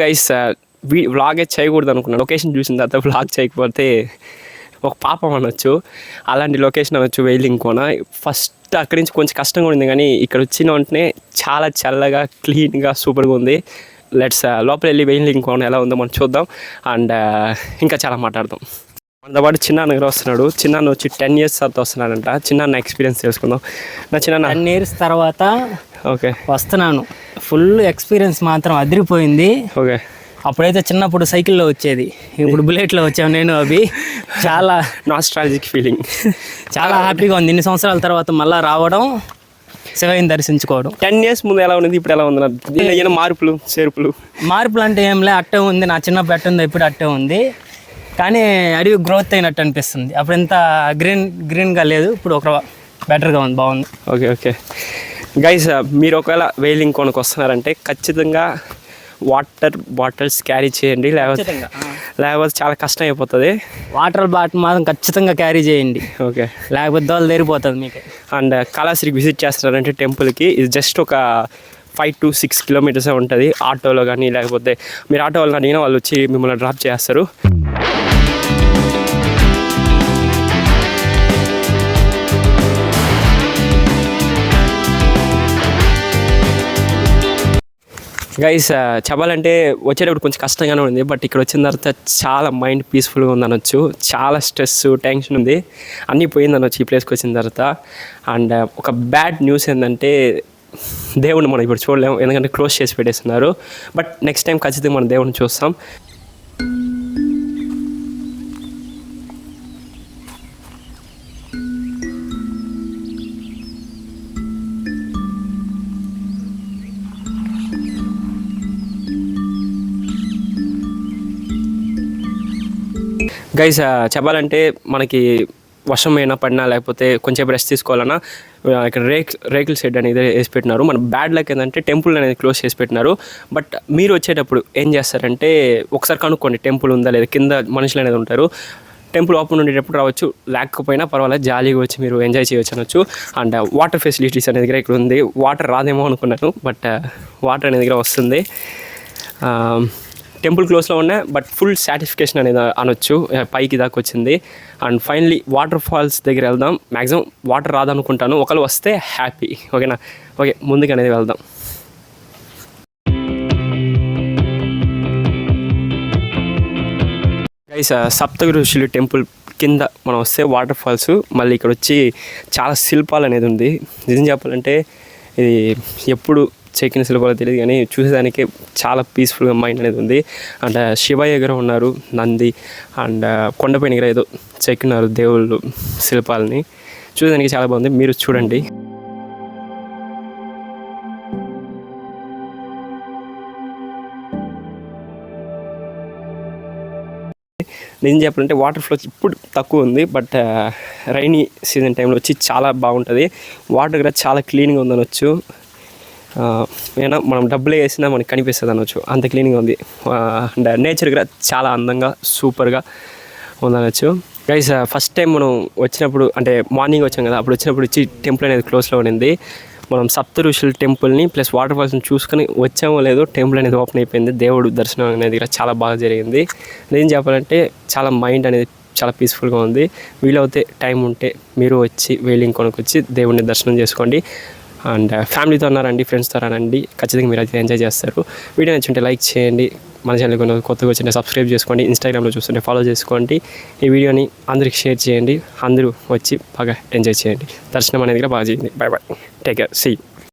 Guys వ్లాగే చేయకూడదు అనుకున్నాను. Location చూసిన తర్వాత వ్లాగ్ చేయకపోతే ఒక పాపం అనొచ్చు. అలాంటి లొకేషన్ అనొచ్చు వెయిలింగ్ కోన. ఫస్ట్ అక్కడి నుంచి కొంచెం కష్టంగా ఉంది, కానీ ఇక్కడ వచ్చిన వెంటనే చాలా చల్లగా క్లీన్గా సూపర్గా ఉంది. లెట్స్ లోపల వెళ్ళి వెయిలింగ్ కోన ఎలా ఉందో మనం చూద్దాం. అండ్ ఇంకా చాలా మాట్లాడదాం. మనతో పాటు చిన్నాన్న గారు వస్తున్నాడు. చిన్నాన్న వచ్చి 10 years తర్వాత వస్తున్నాడంట. చిన్నాన్న ఎక్స్పీరియన్స్ తెలుసుకుందాం. నా చిన్న 10 years తర్వాత ఓకే వస్తున్నాను. ఫుల్ ఎక్స్పీరియన్స్ మాత్రం అదిరిపోయింది. ఓకే, అప్పుడైతే చిన్నప్పుడు సైకిల్లో వచ్చేది, ఇప్పుడు బుల్లెట్లో వచ్చాను నేను. అవి చాలా నాస్టాల్జిక్ ఫీలింగ్. చాలా హ్యాపీగా ఉంది. ఇన్ని సంవత్సరాల తర్వాత మళ్ళీ రావడం, శివయ్యని దర్శించుకోవడం. 10 years ముందు ఎలా ఉంది, ఇప్పుడు ఎలా ఉంది? ఏమైనా మార్పులు మార్పులు అంటే ఏంలే, అట్టే ఉంది. నా చిన్నప్పుడు అట్టే ఉంది, ఇప్పుడు అట్టే ఉంది. కానీ అడవి గ్రోత్ అయినట్టు అనిపిస్తుంది. అప్పుడు ఎంత గ్రీన్గా లేదు, ఇప్పుడు ఒక బెటర్గా ఉంది, బాగుంది. ఓకే ఓకే గైస్, మీరు ఒకవేళ వెయిలింగ్ కోనకు వస్తున్నారంటే ఖచ్చితంగా వాటర్ బాటిల్స్ క్యారీ చేయండి, లేకపోతే చాలా కష్టం అయిపోతుంది. వాటర్ బాటిల్ మాత్రం ఖచ్చితంగా క్యారీ చేయండి. ఓకే, లేకపోతే దోలు తెరిపోతుంది మీకు. అండ్ కాళహస్తికి విజిట్ చేస్తున్నారంటే టెంపుల్కి ఇది జస్ట్ ఒక 5 to 6 kilometers ఉంటుంది. ఆటోలో కానీ లేకపోతే మీరు ఆటో వాళ్ళని అడిగినా వాళ్ళు వచ్చి మిమ్మల్ని డ్రాప్ చేస్తారు. గైస్ చెప్పాలంటే వచ్చేటప్పుడు కొంచెం కష్టంగానే ఉంది, బట్ ఇక్కడ వచ్చిన తర్వాత చాలా మైండ్ పీస్ఫుల్గా ఉంది అనొచ్చు. చాలా స్ట్రెస్ టెన్షన్ ఉంది, అన్నీ పోయింది అనొచ్చు ఈ ప్లేస్కి వచ్చిన తర్వాత. అండ్ ఒక బ్యాడ్ న్యూస్ ఏంటంటే దేవుడిని మనం ఇప్పుడు చూడలేము, ఎందుకంటే క్లోజ్ చేసి పెట్టేస్తున్నారు. బట్ నెక్స్ట్ టైం ఖచ్చితంగా మనం దేవుడిని చూస్తాం. గైస్ చెప్పాలంటే మనకి వర్షం అయినా పడినా లేకపోతే కొంచెం రెస్ట్ తీసుకోవాలన్నా ఇక్కడ రేకుల షెడ్ అనేది వేసి పెట్టినారు. మన బ్యాడ్ లక్ ఏంటంటే టెంపుల్ అనేది క్లోజ్ చేసి పెట్టినారు. బట్ మీరు వచ్చేటప్పుడు ఏం చేస్తారంటే ఒకసారి కనుక్కోండి టెంపుల్ ఉందా లేదా, కింద మనుషులు అనేది ఉంటారు. టెంపుల్ ఓపెన్ ఉండేటప్పుడు రావచ్చు, లేకపోయినా పర్వాలేదు, జాలీగా వచ్చి మీరు ఎంజాయ్ చేయవచ్చు అనొచ్చు. అండ్ వాటర్ ఫెసిలిటీస్ అనేది ఇక్కడ ఉంది. వాటర్ రాదేమో అనుకున్నాను, బట్ వాటర్ అనేది దగ్గర వస్తుంది. టెంపుల్ క్లోజ్లో ఉన్నాయి, బట్ ఫుల్ సాటిస్ఫికేషన్ అనేది అనొచ్చు, పైకి దాకా వచ్చింది. అండ్ ఫైనలీ వాటర్ ఫాల్స్ దగ్గర వెళ్దాం. మ్యాక్సిమం వాటర్ రాదనుకుంటాను, ఒకళ్ళు వస్తే హ్యాపీ. ఓకేనా? ఓకే, ముందుకు అనేది వెళ్దాం. గైస్ సప్తగిరి ఋషులు టెంపుల్ కింద మనం వస్తే వాటర్ ఫాల్స్, మళ్ళీ ఇక్కడ వచ్చి చాలా శిల్పాలు అనేది ఉంది. నిజం చెప్పాలంటే ఇది ఎప్పుడు చెక్కిన శిల్పాలు తెలియదు, కానీ చూసేదానికి చాలా పీస్ఫుల్గా మైండ్ అనేది ఉంది. అండ్ శివయ్య దగ్గర ఉన్నారు, నంది, అండ్ కొండపైన దగ్గర ఏదో చెక్కినారు దేవుళ్ళు శిల్పాలని. చూసేదానికి చాలా బాగుంది, మీరు చూడండి. నిజం చెప్పాలంటే వాటర్ ఫ్లో ఇప్పుడు తక్కువ ఉంది, బట్ రైనీ సీజన్ టైంలో వచ్చి చాలా బాగుంటుంది. వాటర్ కూడా చాలా క్లీన్గా ఉందనొచ్చు. ఏమైనా మనం డబ్బులు వేసినా మనకి కనిపిస్తుంది అనొచ్చు, అంత క్లీన్గా ఉంది. అండ్ నేచర్ కూడా చాలా అందంగా సూపర్గా ఉందనొచ్చు. గైస్ ఫస్ట్ టైం మనం వచ్చినప్పుడు అంటే మార్నింగ్ వచ్చాం కదా, అప్పుడు వచ్చినప్పుడు వచ్చి టెంపుల్ అనేది క్లోజ్లో ఉండింది. మనం సప్త ఋషుల టెంపుల్ని ప్లస్ వాటర్ ఫాల్స్ని చూసుకొని వచ్చామో లేదో టెంపుల్ అనేది ఓపెన్ అయిపోయింది. దేవుడు దర్శనం అనేది కూడా చాలా బాగా జరిగింది. ఏం చెప్పాలంటే చాలా మైండ్ అనేది చాలా పీస్ఫుల్గా ఉంది. వీలవుతే టైం ఉంటే మీరు వచ్చి వెయిలింగ్ కొనుక్కొచ్చి దేవుడిని దర్శనం చేసుకోండి. అండ్ ఫ్యామిలీతో ఉన్నారండి, ఫ్రెండ్స్తో రానండి, ఖచ్చితంగా మీరు అయితే ఎంజాయ్ చేస్తారు. వీడియో నచ్చుంటే లైక్ చేయండి, మన ఛానల్ కొన్ని కొత్తగా వచ్చింటే సబ్స్క్రైబ్ చేసుకోండి, ఇన్స్టాగ్రామ్లో చూస్తుంటే ఫాలో చేసుకోండి. ఈ వీడియోని అందరికి షేర్ చేయండి, అందరూ వచ్చి బాగా ఎంజాయ్ చేయండి. దర్శనం అనేది కూడా బాగా చేయండి. Bye bye, take care, see you.